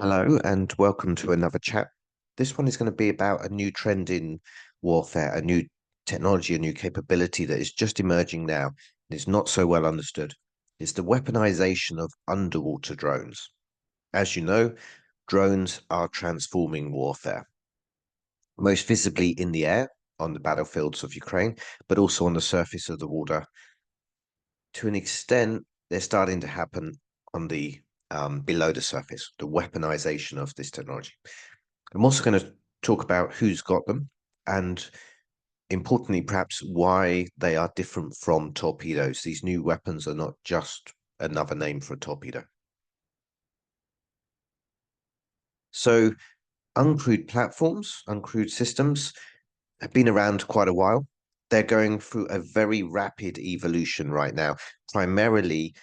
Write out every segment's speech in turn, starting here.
Hello and welcome to another chat. This one is going to be about a new trend in warfare, a new technology, a new capability that is just emerging now and is not so well understood. It's the weaponization of underwater drones. As you know, drones are transforming warfare, most visibly in the air on the battlefields of Ukraine, but also on the surface of the water. To an extent, they're starting to happen on the below the surface, the weaponization of this technology. I'm also going to talk about who's got them and, importantly, perhaps why they are different from torpedoes. These new weapons are not just another name for a torpedo. So, uncrewed platforms, uncrewed systems have been around quite a while. They're going through a very rapid evolution right now. Primarily,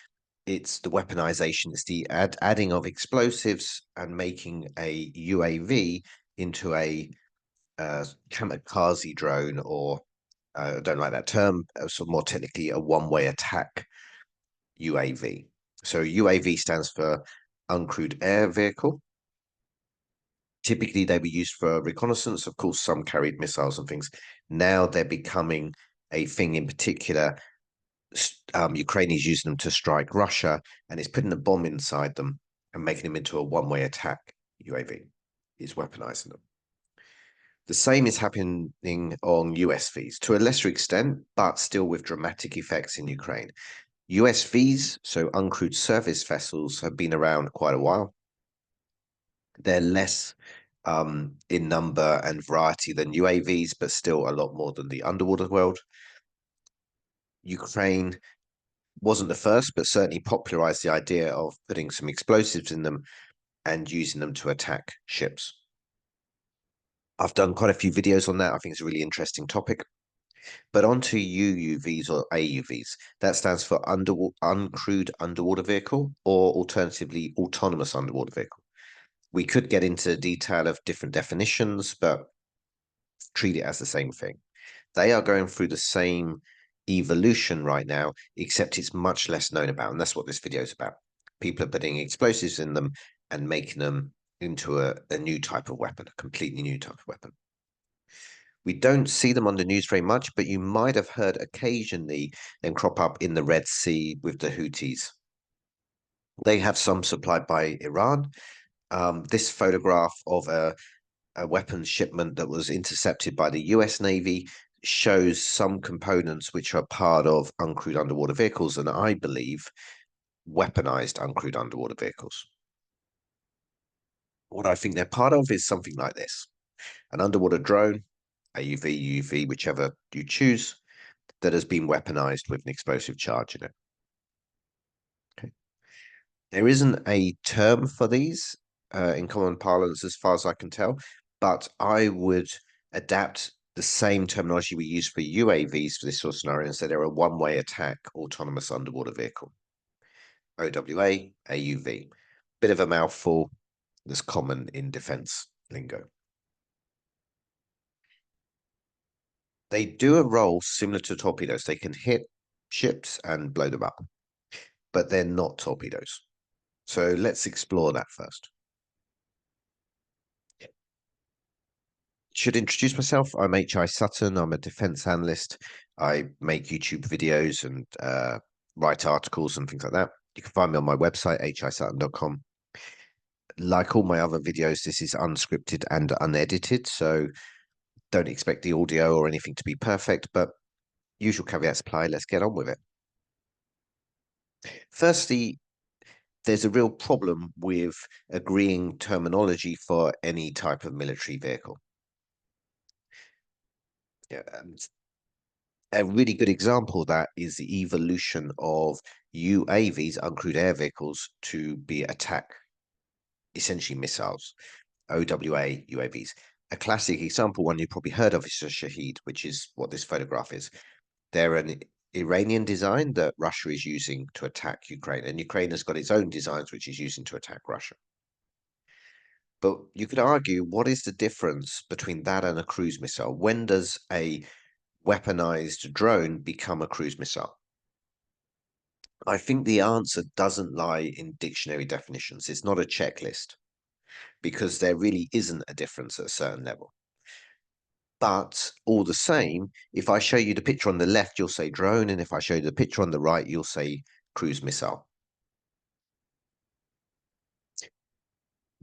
it's the weaponization, it's the adding of explosives and making a UAV into a kamikaze drone, or I don't like that term, sort of more technically a one-way attack UAV. So UAV stands for uncrewed air vehicle. Typically, they were used for reconnaissance. Of course, some carried missiles and things. Now they're becoming a thing in particular. Ukraine is using them to strike Russia, and it's putting a bomb inside them and making them into a one-way attack UAV. Is weaponizing them. The same is happening on USVs to a lesser extent, but still with dramatic effects in Ukraine. USVs, so uncrewed surface vessels, have been around quite a while. They're less in number and variety than UAVs, but still a lot more than the underwater world. Ukraine wasn't the first, but certainly popularized the idea of putting some explosives in them and using them to attack ships. I've done quite a few videos on that. I think it's a really interesting topic. But onto UUVs or AUVs. That stands for uncrewed underwater vehicle, or alternatively, autonomous underwater vehicle. We could get into detail of different definitions, but treat it as the same thing. They are going through the same evolution right now, except it's much less known about. And that's what this video is about. People are putting explosives in them and making them into a new type of weapon, a completely new type of weapon. We don't see them on the news very much, but you might have heard occasionally them crop up in the Red Sea with the Houthis. They have some supplied by Iran. This photograph of a weapons shipment that was intercepted by the US Navy shows some components which are part of uncrewed underwater vehicles, and I believe weaponized uncrewed underwater vehicles. What I think they're part of is something like this: an underwater drone, AUV, UV, whichever you choose, that has been weaponized with an explosive charge in it. Okay. There isn't a term for these in common parlance, as far as I can tell, but I would adapt the same terminology we use for UAVs for this sort of scenario and say they're a one-way attack autonomous underwater vehicle. OWA, AUV. Bit of a mouthful that's common in defense lingo. They do a role similar to torpedoes. They can hit ships and blow them up, but they're not torpedoes. So let's explore that first. Should introduce myself. I'm H.I. Sutton. I'm a defense analyst. I make YouTube videos and write articles and things like that. You can find me on my website, hisutton.com. Like all my other videos, this is unscripted and unedited, so don't expect the audio or anything to be perfect, but usual caveats apply. Let's get on with it. Firstly, there's a real problem with agreeing terminology for any type of military vehicle. Yeah, a really good example of that is the evolution of UAVs, uncrewed air vehicles, to be attack, essentially missiles, OWA UAVs. A classic example, one you probably heard of, is the Shahed, which is what this photograph is. They're an Iranian design that Russia is using to attack Ukraine, and Ukraine has got its own designs which is using to attack Russia. But you could argue, what is the difference between that and a cruise missile? When does a weaponized drone become a cruise missile? I think the answer doesn't lie in dictionary definitions. It's not a checklist. because there really isn't a difference at a certain level. But all the same, if I show you the picture on the left, you'll say drone, and if I show you the picture on the right, you'll say cruise missile.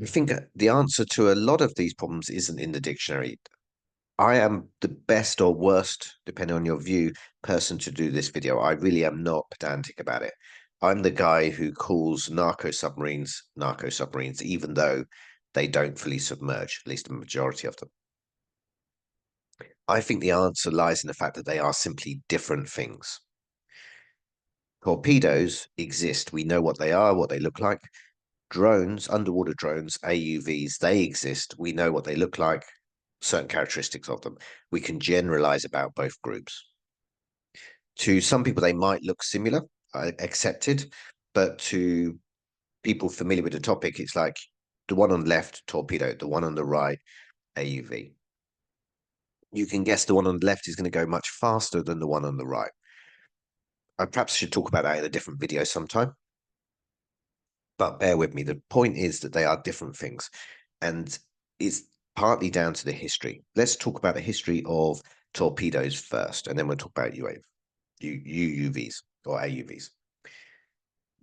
I think the answer to a lot of these problems isn't in the dictionary. I am the best or worst, depending on your view, person to do this video. I really am not pedantic about it. I'm the guy who calls narco submarines, even though they don't fully submerge, at least the majority of them. I think the answer lies in the fact that they are simply different things. Torpedoes exist. We know what they are, what they look like. Drones, underwater drones, AUVs, they exist. We know what they look like, certain characteristics of them. We can generalize about both groups. To some people, they might look similar, accepted, but to people familiar with the topic, it's like the one on the left, torpedo, the one on the right, AUV. You can guess the one on the left is going to go much faster than the one on the right. I perhaps should talk about that in a different video sometime, but bear with me. The point is that they are different things, and it's partly down to the history. Let's talk about the history of torpedoes first, and then we'll talk about UUVs or AUVs.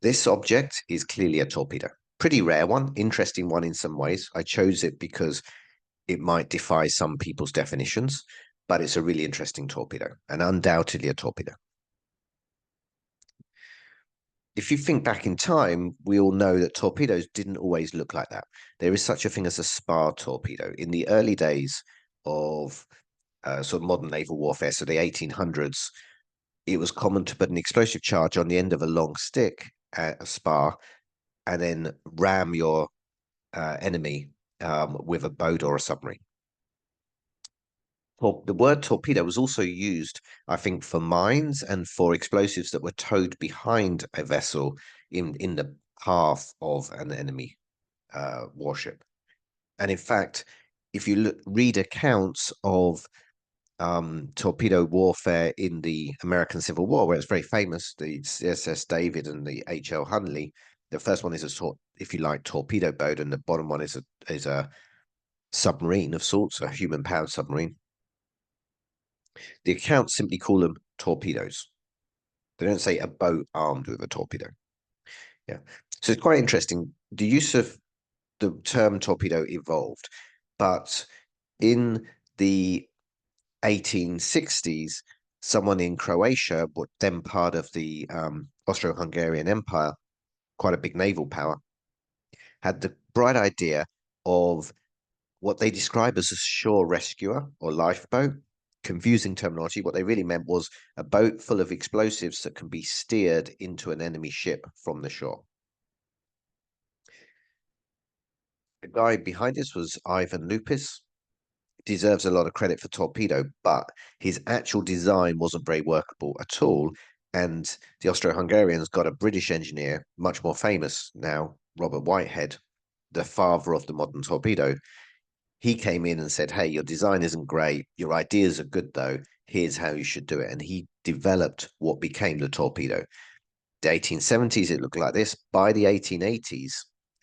This object is clearly a torpedo. Pretty rare one, interesting one in some ways. I chose it because it might defy some people's definitions, but it's a really interesting torpedo, and undoubtedly a torpedo. If you think back in time, we all know that torpedoes didn't always look like that. There is such a thing as a spar torpedo. In the early days of sort of modern naval warfare, so the 1800s, it was common to put an explosive charge on the end of a long stick at a spar and then ram your enemy with a boat or a submarine. Well, the word torpedo was also used, I think, for mines and for explosives that were towed behind a vessel in the path of an enemy warship. And in fact, if you read accounts of torpedo warfare in the American Civil War, where it's very famous, the CSS David and the HL Hunley. The first one is a sort, if you like, torpedo boat, and the bottom one is a submarine of sorts, a human-powered submarine. The accounts simply call them torpedoes. They don't say a boat armed with a torpedo. Yeah. So it's quite interesting. The use of the term torpedo evolved, but in the 1860s, someone in Croatia, what then part of the Austro-Hungarian Empire, quite a big naval power, had the bright idea of what they describe as a shore rescuer or lifeboat. Confusing terminology. What they really meant was a boat full of explosives that can be steered into an enemy ship from the shore. The guy behind this was Ivan Lupis. Deserves a lot of credit for torpedo, but his actual design wasn't very workable at all. And the Austro-Hungarians got a British engineer, much more famous now, Robert Whitehead, the father of the modern torpedo. He came in and said, hey, your design isn't great. Your ideas are good, though. Here's how you should do it. And he developed what became the torpedo. The 1870s, it looked like this. By the 1880s,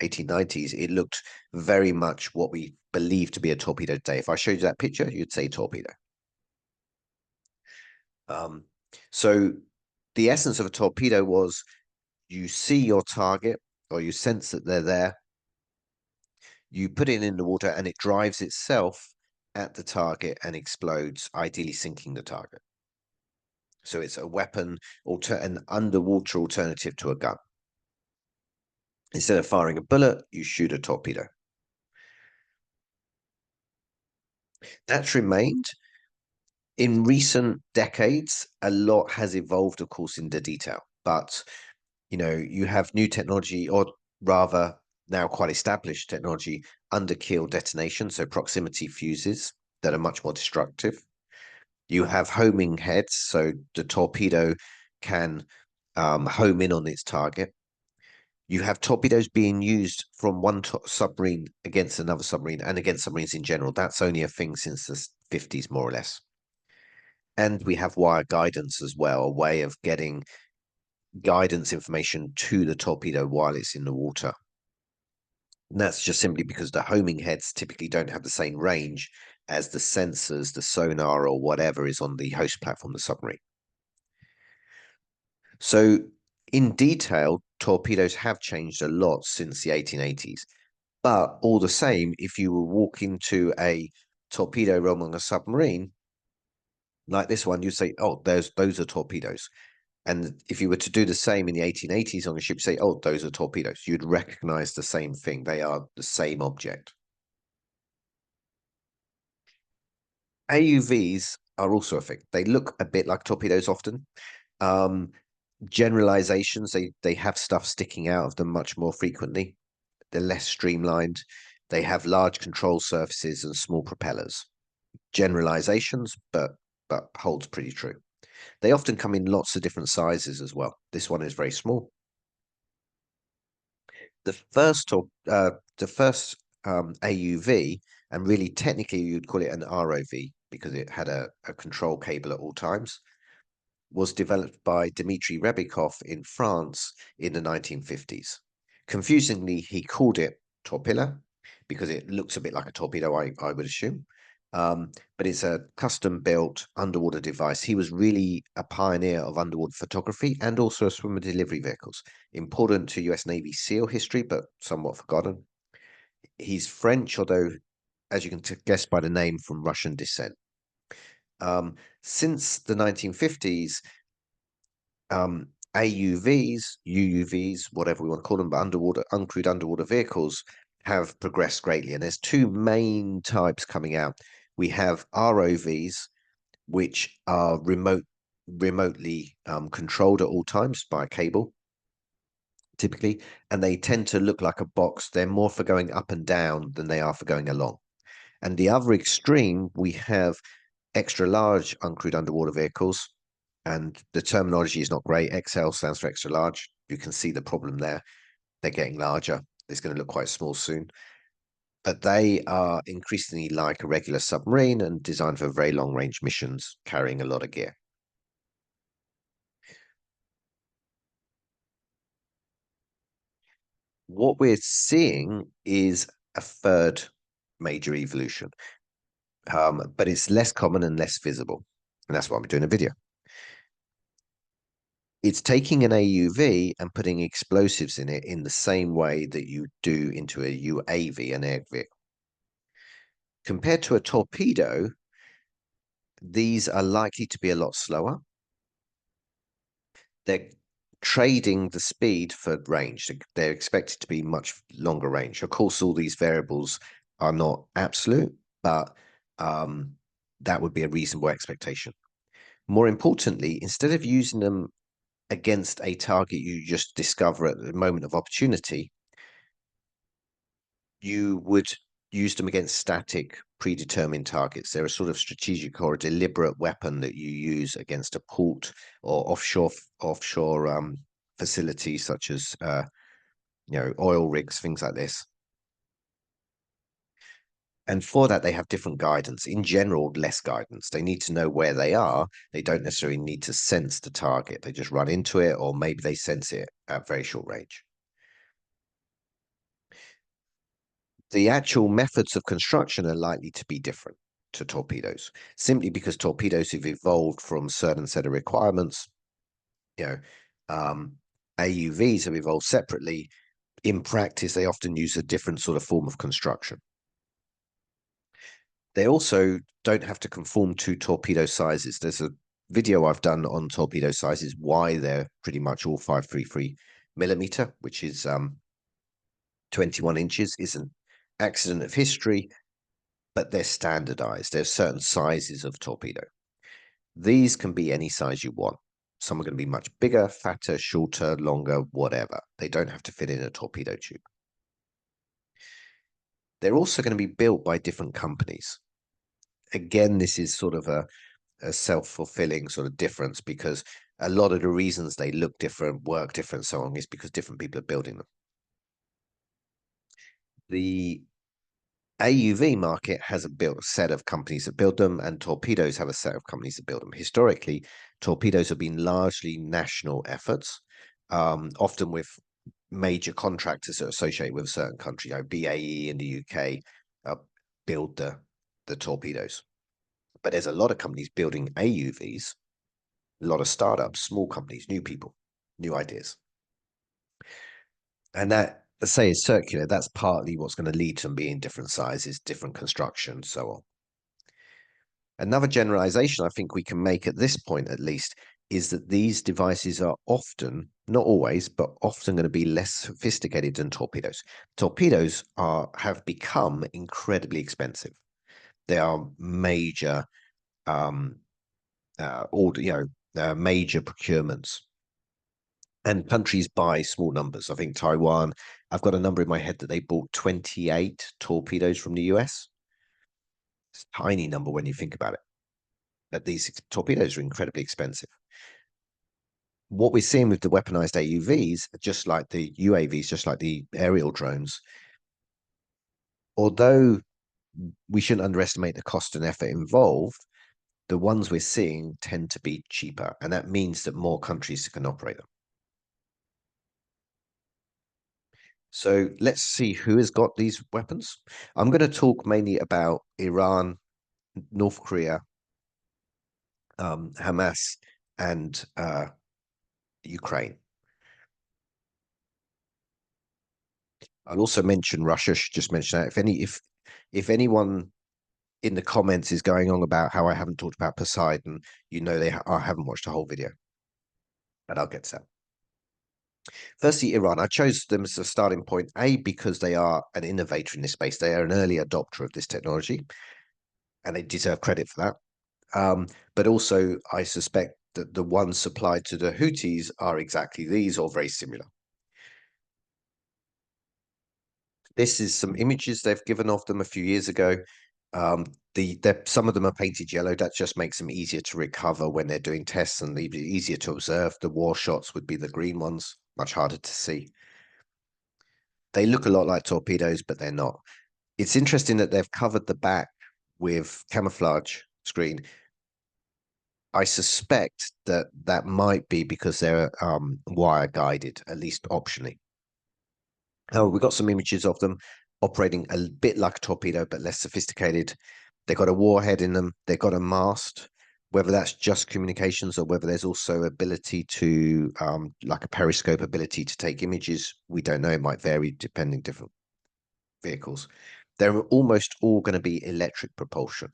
1890s, it looked very much what we believe to be a torpedo today. If I showed you that picture, you'd say torpedo. So the essence of a torpedo was you see your target or you sense that they're there. You put it in the water and it drives itself at the target and explodes, ideally sinking the target. So it's a weapon, an underwater alternative to a gun. Instead of firing a bullet, you shoot a torpedo. That's remained. In recent decades, a lot has evolved, of course, in the detail. But, you have new technology, or rather now quite established technology, underkeel detonation, so proximity fuses that are much more destructive. You have homing heads, so the torpedo can home in on its target. You have torpedoes being used from one submarine against another submarine and against submarines in general. That's only a thing since the 50s, more or less. And we have wire guidance as well, a way of getting guidance information to the torpedo while it's in the water. And that's just simply because the homing heads typically don't have the same range as the sensors, the sonar, or whatever is on the host platform, the submarine. So, in detail, torpedoes have changed a lot since the 1880s. But all the same, if you were walking to a torpedo room on a submarine, like this one, you'd say, oh, those are torpedoes. And if you were to do the same in the 1880s on a ship, say, oh, those are torpedoes, you'd recognize the same thing. They are the same object. AUVs are also a thing. They look a bit like torpedoes often. Um, Generalizations, they have stuff sticking out of them much more frequently. They're less streamlined. They have large control surfaces and small propellers. Generalizations, but holds pretty true. They often come in lots of different sizes as well. This one is very small. The first AUV, and really technically you'd call it an ROV because it had a control cable at all times, was developed by Dmitry Rebikov in France in the 1950s. Confusingly, he called it torpilla because it looks a bit like a torpedo, I would assume. But it's a custom-built underwater device. He was really a pioneer of underwater photography and also swimmer delivery vehicles. Important to US Navy SEAL history, but somewhat forgotten. He's French, although, as you can guess by the name, from Russian descent. Since the 1950s, AUVs, UUVs, whatever we want to call them, but uncrewed underwater vehicles have progressed greatly. And there's two main types coming out. We have ROVs, which are remotely controlled at all times by a cable, typically, and they tend to look like a box. They're more for going up and down than they are for going along. And the other extreme, we have extra large uncrewed underwater vehicles, and the terminology is not great. XL stands for extra large. You can see the problem there. They're getting larger. It's going to look quite small soon. But they are increasingly like a regular submarine and designed for very long range missions, carrying a lot of gear. What we're seeing is a third major evolution, but it's less common and less visible. And that's why we're doing a video. It's taking an AUV and putting explosives in it in the same way that you do into a UAV, an air vehicle. Compared to a torpedo, these are likely to be a lot slower. They're trading the speed for range. They're expected to be much longer range. Of course, all these variables are not absolute, but that would be a reasonable expectation. More importantly, instead of using them against a target you just discover at the moment of opportunity, you would use them against static, predetermined targets. They're a sort of strategic or a deliberate weapon that you use against a port or offshore facilities such as oil rigs, things like this. And for that, they have different guidance. In general, less guidance. They need to know where they are. They don't necessarily need to sense the target. They just run into it, or maybe they sense it at very short range. The actual methods of construction are likely to be different to torpedoes, simply because torpedoes have evolved from a certain set of requirements. You know, AUVs have evolved separately. In practice, they often use a different sort of form of construction. They also don't have to conform to torpedo sizes. There's a video I've done on torpedo sizes, why they're pretty much all 533 millimeter, which is 21 inches, is an accident of history, but they're standardized. There's certain sizes of torpedo. These can be any size you want. Some are going to be much bigger, fatter, shorter, longer, whatever. They don't have to fit in a torpedo tube. They're also going to be built by different companies. Again, this is sort of a self-fulfilling sort of difference because a lot of the reasons they look different, work different, so on, is because different people are building them. The AUV market has a built set of companies that build them, and torpedoes have a set of companies that build them. Historically, torpedoes have been largely national efforts, often with major contractors that are associated with a certain country. BAE in the UK build the torpedoes. But there's a lot of companies building AUVs, a lot of startups, small companies, new people, new ideas. And that, let's say, is circular. That's partly what's going to lead to them being different sizes, different construction, so on. Another generalization I think we can make at this point, at least, is that these devices are often, not always, but often going to be less sophisticated than torpedoes. Torpedoes have become incredibly expensive. They are major, major procurements. And countries buy small numbers. I think Taiwan, I've got a number in my head that they bought 28 torpedoes from the US. It's a tiny number when you think about it. But these torpedoes are incredibly expensive. What we're seeing with the weaponized AUVs, just like the UAVs, just like the aerial drones, although we shouldn't underestimate the cost and effort involved, the ones we're seeing tend to be cheaper. And that means that more countries can operate them. So let's see who has got these weapons. I'm going to talk mainly about Iran, North Korea, Hamas, and Ukraine. I'll also mention Russia. Should just mention that if anyone in the comments is going on about how I haven't talked about Poseidon, you know I haven't watched the whole video, and I'll get to that. Firstly, Iran. I chose them as a starting point, because they are an innovator in this space. They are an early adopter of this technology, and they deserve credit for that. But also, I suspect that the ones supplied to the Houthis are exactly these or very similar. This is some images they've given of them a few years ago. Some of them are painted yellow. That just makes them easier to recover when they're doing tests and easier to observe. The war shots would be the green ones, much harder to see. They look a lot like torpedoes, but they're not. It's interesting that they've covered the back with camouflage screen. I suspect that might be because they're wire guided, at least optionally. Oh, we got some images of them operating a bit like a torpedo, but less sophisticated. They've got a warhead in them. They've got a mast. Whether that's just communications or whether there's also ability to, like a periscope ability to take images, we don't know. It might vary depending different vehicles. They're almost all going to be electric propulsion,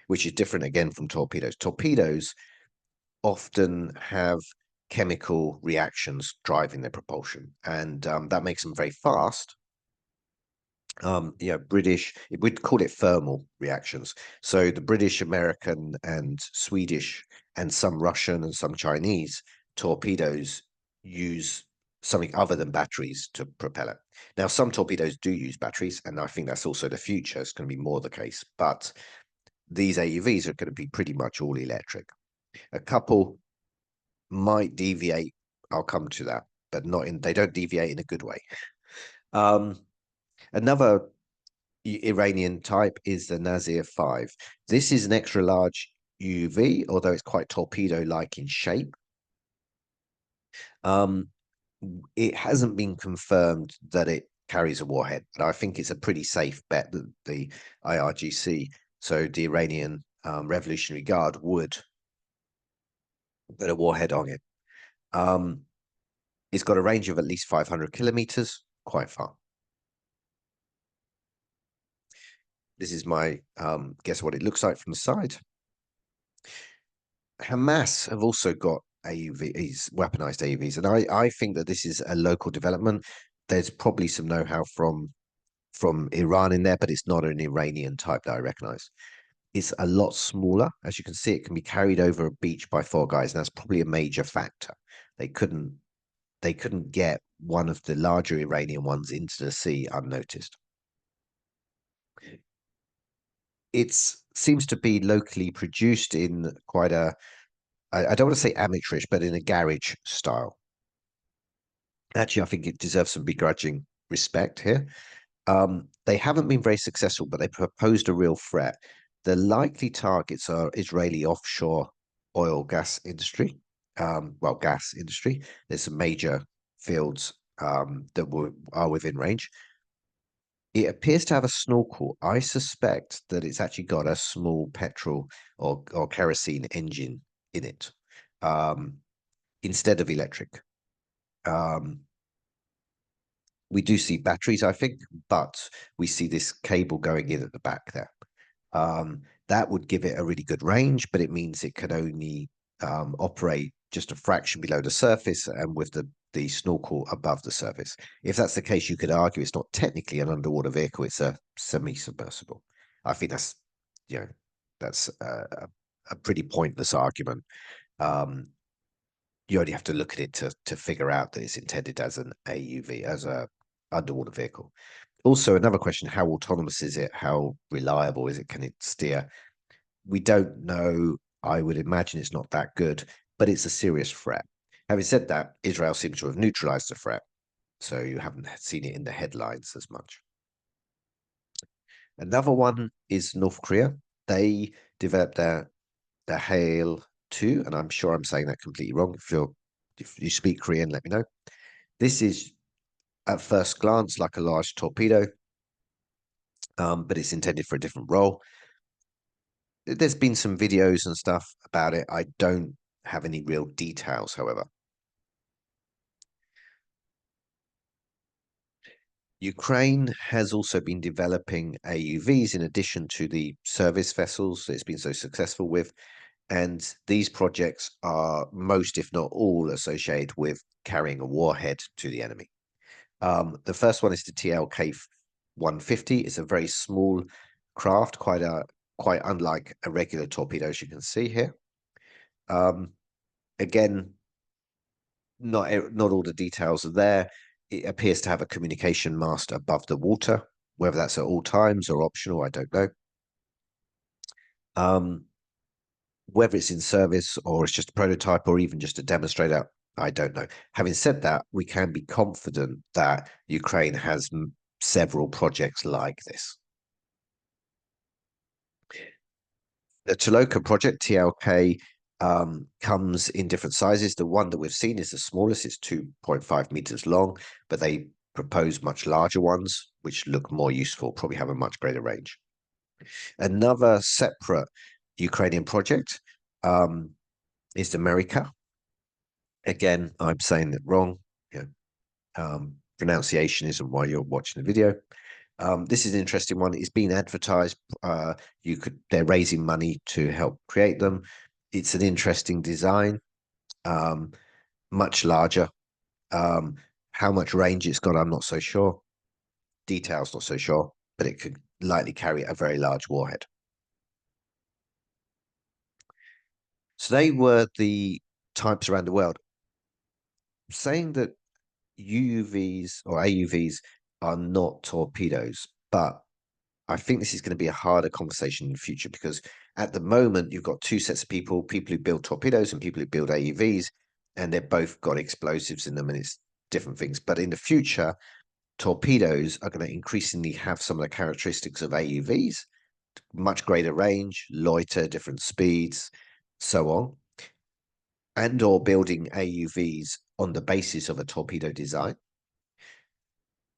which is different again from torpedoes. Torpedoes often have chemical reactions driving their propulsion, and that makes them very fast. British, we'd call it thermal reactions. So the British, American, and Swedish, and some Russian and some Chinese torpedoes use something other than batteries to propel it. Now, some torpedoes do use batteries, and I think that's also the future. It's going to be more the case. But these AUVs are going to be pretty much all electric. A couple might deviate. I'll come to that, but they don't deviate in a good way. Another Iranian type is the Nazir 5. This is an extra large UV, although it's quite torpedo-like in shape. It hasn't been confirmed that it carries a warhead, but I think it's a pretty safe bet that the IRGC, so the Iranian Revolutionary Guard, would put a warhead on it. It's got a range of at least 500 kilometers, quite far. This is my guess what it looks like from the side. Hamas have also got AUVs, weaponized AUVs, and I think that this is a local development. There's probably some know-how from Iran in there, but it's not an Iranian type that I recognize. It's a lot smaller. As you can see, it can be carried over a beach by 4 guys, and that's probably a major factor. They couldn't get one of the larger Iranian ones into the sea unnoticed. It seems to be locally produced in quite I don't want to say amateurish, but in a garage style. Actually, I think it deserves some begrudging respect here. They haven't been very successful, but they proposed a real threat. The likely targets are Israeli offshore oil gas industry. Gas industry. There's some major fields that are within range. It appears to have a snorkel. I suspect that it's actually got a small petrol or kerosene engine in it, um, instead of electric. Um, we do see batteries, I think, but we see this cable going in at the back there. That would give it a really good range, but it means it can only operate just a fraction below the surface and with the snorkel above the surface. If that's the case, you could argue it's not technically an underwater vehicle; it's a semi-submersible. I think that's, you know, that's a pretty pointless argument. Um, you only have to look at it to figure out that it's intended as an AUV, as a underwater vehicle. Also, another question: how autonomous is it? How reliable is it? Can it steer? We don't know. I would imagine it's not that good, but it's a serious threat. Having said that, Israel seems to have neutralized the threat, so you haven't seen it in the headlines as much. Another one is North Korea. They developed their Hail 2, and I'm sure I'm saying that completely wrong. If you speak Korean, let me know. This is at first glance like a large torpedo, but it's intended for a different role. There's been some videos and stuff about it. I don't have any real details, however. Ukraine has also been developing AUVs in addition to the service vessels that it's been so successful with. And these projects are most, if not all, associated with carrying a warhead to the enemy. The first one is the TLK 150. It's a very small craft, quite unlike a regular torpedo, as you can see here. Again, not all the details are there. It appears to have a communication mast above the water. Whether that's at all times or optional, I don't know. Whether it's in service or it's just a prototype or even just a demonstrator, I don't know. Having said that, we can be confident that Ukraine has several projects like this. The Toloka project, TLK, comes in different sizes. The one that we've seen is the smallest, it's 2.5 meters long, but they propose much larger ones, which look more useful, probably have a much greater range. Another separate Ukrainian project is the America. Again, I'm saying that wrong. Yeah. Pronunciation isn't why you're watching the video. This is an interesting one. It's been advertised. They're raising money to help create them. It's an interesting design, much larger. How much range it's got, I'm not so sure. Details, not so sure, but it could likely carry a very large warhead. So they were the types around the world. Saying that UUVs or AUVs are not torpedoes, but I think this is going to be a harder conversation in the future because at the moment you've got two sets of people who build torpedoes and people who build AUVs, and they've both got explosives in them and it's different things. But in the future, torpedoes are going to increasingly have some of the characteristics of AUVs, much greater range, loiter, different speeds, so on, and or building AUVs on the basis of a torpedo design.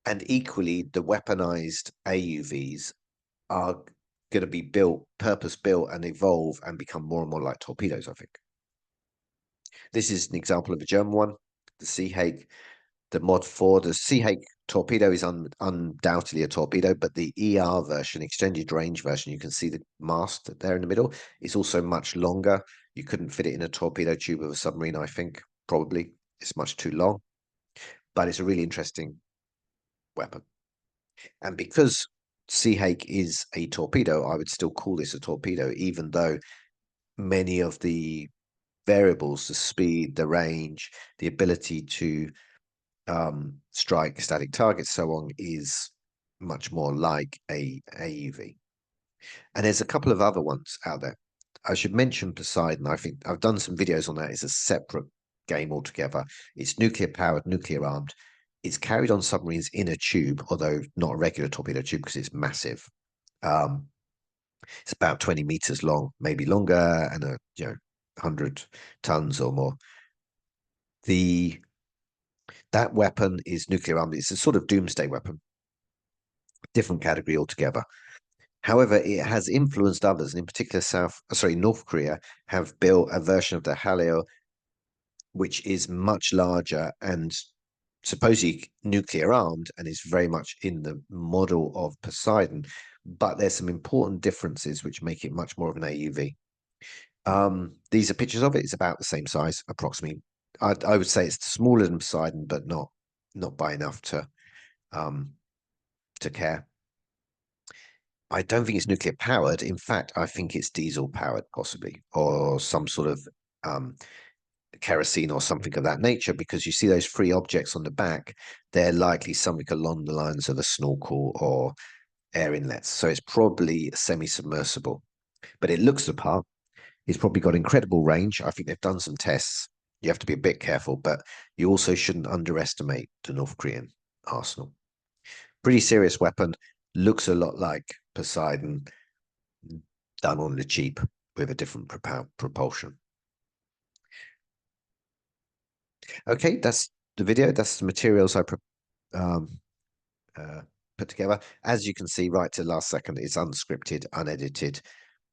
And equally, the weaponized AUVs are going to be purpose built and evolve and become more and more like torpedoes, I think. This is an example of a German one, the Seehake, the Mod 4. The Seehake torpedo is undoubtedly a torpedo, but the ER version, extended range version, you can see the mast there in the middle. It's also much longer. You couldn't fit it in a torpedo tube of a submarine, I think, probably. It's much too long, but it's a really interesting weapon. And because Seahake is a torpedo, I would still call this a torpedo, even though many of the variables, the speed, the range, the ability to strike static targets, so on, is much more like a AUV. And there's a couple of other ones out there. I should mention Poseidon. I think I've done some videos on that. It's a separate game altogether. It's nuclear powered, nuclear armed. It's carried on submarines in a tube, although not a regular torpedo tube because it's massive. Um, it's about 20 meters long, maybe longer, and 100 tons or more. The That weapon is nuclear armed. It's a sort of doomsday weapon, different category altogether. However, it has influenced others, and in particular, North Korea have built a version of the Haleo, which is much larger and supposedly nuclear armed, and is very much in the model of Poseidon. But there's some important differences which make it much more of an AUV. These are pictures of it. It's about the same size, approximately. I would say it's smaller than Poseidon, but not by enough to care. I don't think it's nuclear powered. In fact, I think it's diesel powered, possibly, or some sort of kerosene or something of that nature, because you see those three objects on the back, they're likely something along the lines of a snorkel or air inlets. So it's probably semi-submersible, but it looks the part. It's probably got incredible range. I think they've done some tests. You have to be a bit careful, but you also shouldn't underestimate the North Korean arsenal. Pretty serious weapon. Looks a lot like Poseidon, done on the cheap with a different propulsion. Okay, that's the video. That's the materials I um, put together. As you can see, right to the last second, it's unscripted, unedited.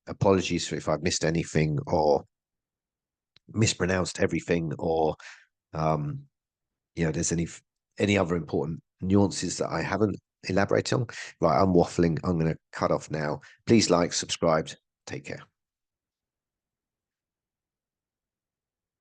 Apologies for if I've missed anything or mispronounced everything, or there's any other important nuances that I haven't elaborated on. Right, I'm waffling. I'm going to cut off now. Please like, subscribe. Take care.